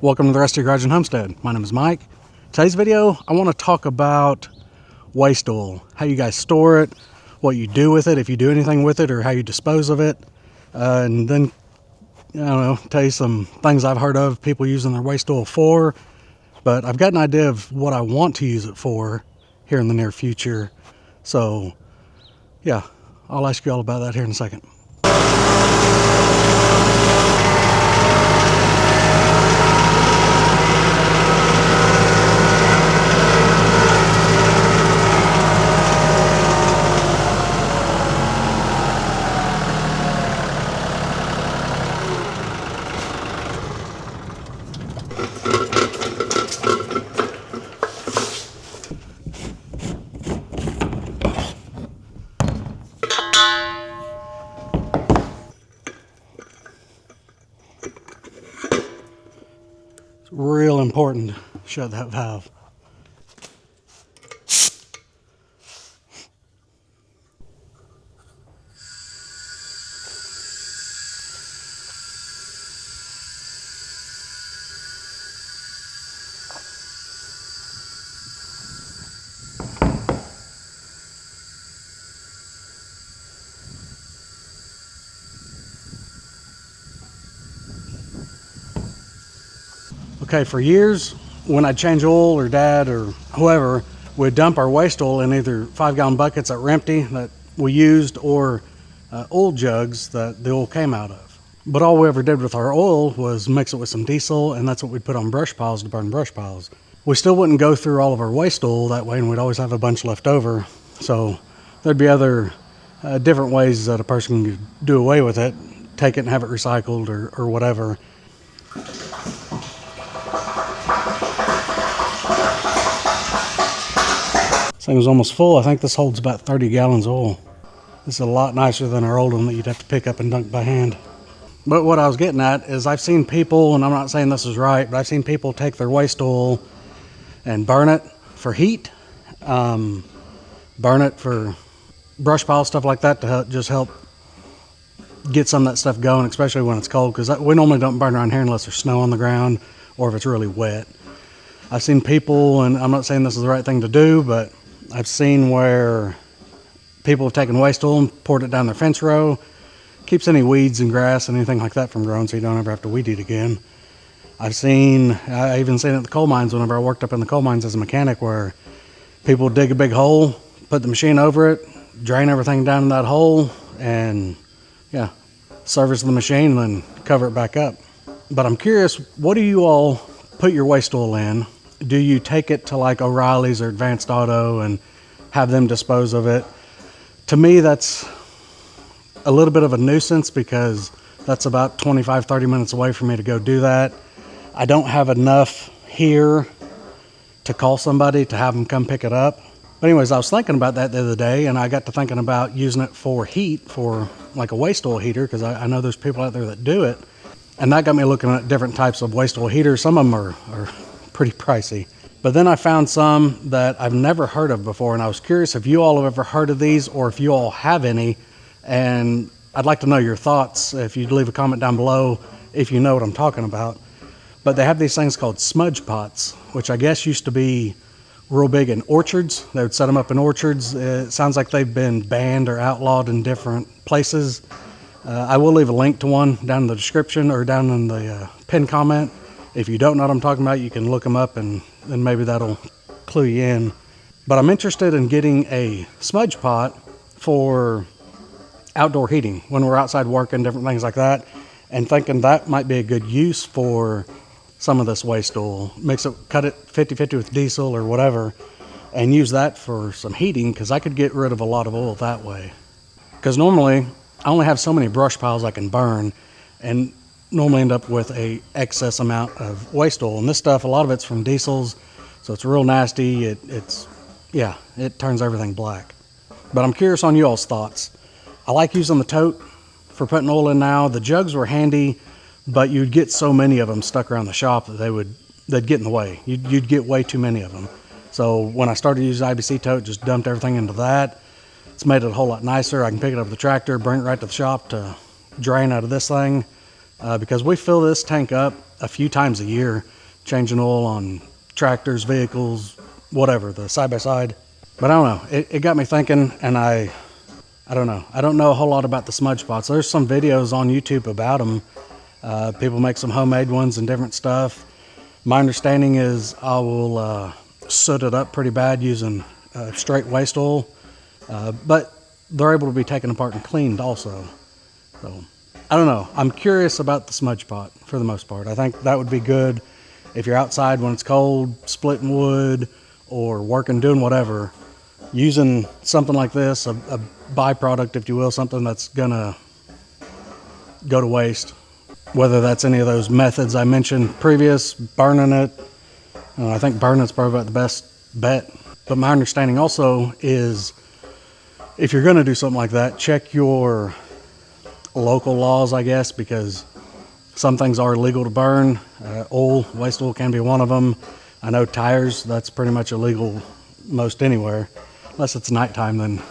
Welcome to the Rusty Garage and Homestead. My name is Mike. Today's video, I want to talk about waste oil, how you guys store it, what you do with it, if you do anything with it, or how you dispose of it. And then, I don't know, tell you some things I've heard of people using their waste oil for. But I've got an idea of what I want to use it for here in the near future. So, yeah, I'll ask you all about that here in a second. It's real important to shut that valve. Okay, for years, when I'd change oil, or Dad or whoever would dump our waste oil in either 5-gallon buckets that were empty that we used, or oil jugs that the oil came out of. But all we ever did with our oil was mix it with some diesel, and that's what we'd put on brush piles to burn brush piles. We still wouldn't go through all of our waste oil that way, and we'd always have a bunch left over. So there'd be other different ways that a person could do away with it, take it and have it recycled or whatever. This thing was almost full. I think this holds about 30 gallons of oil. This is a lot nicer than our old one that you'd have to pick up and dunk by hand. But what I was getting at is I've seen people, and I'm not saying this is right, but I've seen people take their waste oil and burn it for heat, burn it for brush pile, stuff like that, to just help get some of that stuff going, especially when it's cold, because we normally don't burn around here unless there's snow on the ground or if it's really wet. I've seen people, and I'm not saying this is the right thing to do, but I've seen where people have taken waste oil and poured it down their fence row. Keeps any weeds and grass and anything like that from growing, so you don't ever have to weed eat again. I even seen it at the coal mines whenever I worked up in the coal mines as a mechanic, where people dig a big hole, put the machine over it, drain everything down in that hole, and yeah, service the machine and then cover it back up. But I'm curious, what do you all put your waste oil in? Do you take it to like O'Reilly's or Advanced Auto and have them dispose of it? To me, that's a little bit of a nuisance, because that's about 25-30 minutes away for me to go do that. I don't have enough here to call somebody to have them come pick it up. But anyways, I was thinking about that the other day, and I got to thinking about using it for heat, for like a waste oil heater, because I know there's people out there that do it. And that got me looking at different types of waste oil heaters. Some of them are pretty pricey. But then I found some that I've never heard of before, and I was curious if you all have ever heard of these, or if you all have any. And I'd like to know your thoughts, if you'd leave a comment down below if you know what I'm talking about. But they have these things called smudge pots, which I guess used to be real big in orchards. They would set them up in orchards. It sounds like they've been banned or outlawed in different places. I will leave a link to one down in the description, or down in the pinned comment. If you don't know what I'm talking about, you can look them up, and then maybe that'll clue you in. But I'm interested in getting a smudge pot for outdoor heating when we're outside working, different things like that, and thinking that might be a good use for some of this waste oil. Cut it 50-50 with diesel or whatever, and use that for some heating, because I could get rid of a lot of oil that way. Because normally I only have so many brush piles I can burn, and normally end up with a excess amount of waste oil. And this stuff, a lot of it's from diesels, so it's real nasty. It turns everything black. But I'm curious on you all's thoughts. I like using the tote for putting oil in now. The jugs were handy, but you'd get so many of them stuck around the shop that they'd get in the way. You'd get way too many of them. So when I started using IBC tote, just dumped everything into that. It's made it a whole lot nicer. I can pick it up with the tractor, bring it right to the shop to drain out of this thing. because we fill this tank up a few times a year, changing oil on tractors, vehicles, whatever, the side-by-side. But I don't know, it got me thinking, and I don't know. I don't know a whole lot about the smudge pots. There's some videos on YouTube about them. People make some homemade ones and different stuff. My understanding is I will soot it up pretty bad using straight waste oil, but they're able to be taken apart and cleaned also. So I don't know. I'm curious about the smudge pot for the most part. I think that would be good if you're outside when it's cold, splitting wood or working, doing whatever. Using something like this, a byproduct, if you will, something that's gonna go to waste. Whether that's any of those methods I mentioned previous, burning it. I think burning it's probably about the best bet. But my understanding also is if you're gonna do something like that, check your local laws, I guess, because some things are illegal to burn. Oil, waste oil can be one of them. I know tires, that's pretty much illegal most anywhere. Unless it's nighttime then.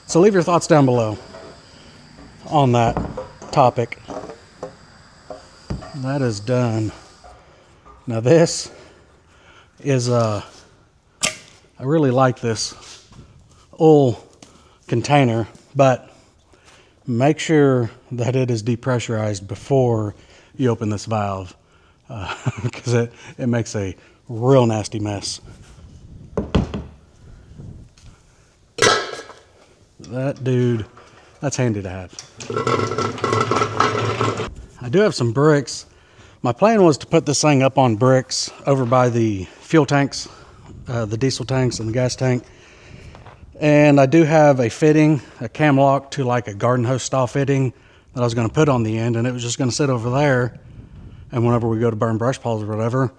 So leave your thoughts down below on that topic. That is done. Now this is I really like this oil container, but make sure that it is depressurized before you open this valve, because it makes a real nasty mess. That dude, that's handy to have. I do have some bricks. My plan was to put this thing up on bricks over by the fuel tanks, the diesel tanks and the gas tank. And I do have a fitting, a cam lock to like a garden hose style fitting that I was going to put on the end, and it was just going to sit over there. And whenever we go to burn brush piles or whatever,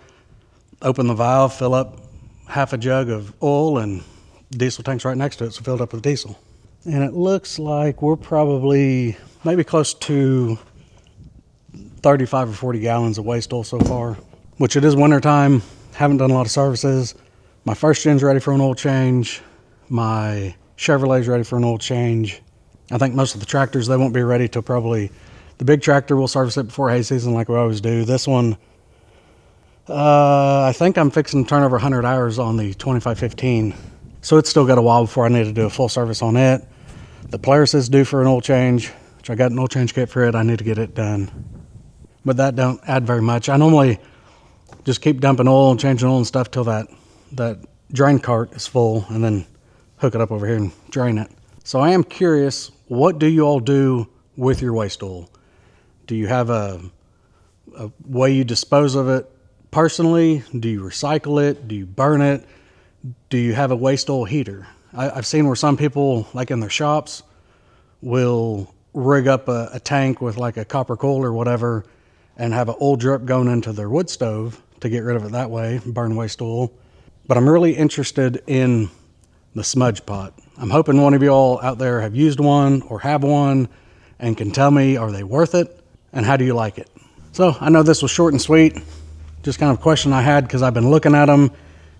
open the valve, fill up half a jug of oil, and diesel tank's right next to it, so filled up with diesel. And it looks like we're probably maybe close to 35 or 40 gallons of waste oil so far, which it is winter time. Haven't done a lot of services. My first gen's ready for an oil change. My Chevrolet's ready for an oil change. I think most of the tractors, they won't be ready till probably the big tractor. We'll service it before hay season like we always do. This one, I think I'm fixing to turn over 100 hours on the 2515. So it's still got a while before I need to do a full service on it. The Polaris is due for an oil change, which I got an oil change kit for it. I need to get it done. But that don't add very much. I normally just keep dumping oil and changing oil and stuff till that drain cart is full, and then hook it up over here and drain it. So I am curious, what do you all do with your waste oil? Do you have a way you dispose of it personally? Do you recycle it? Do you burn it? Do you have a waste oil heater? I've seen where some people, like in their shops, will rig up a tank with like a copper coal or whatever and have an oil drip going into their wood stove to get rid of it that way, burn waste oil. But I'm really interested in the smudge pot. I'm hoping one of you all out there have used one or have one and can tell me, are they worth it? And how do you like it? So I know this was short and sweet, just kind of a question I had because I've been looking at them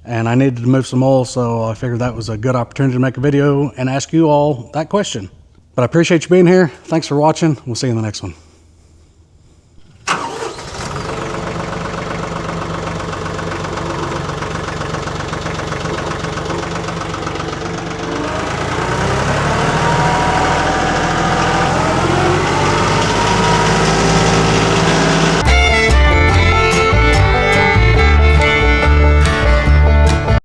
and I needed to move some oil, so I figured that was a good opportunity to make a video and ask you all that question. But I appreciate you being here. Thanks for watching. We'll see you in the next one.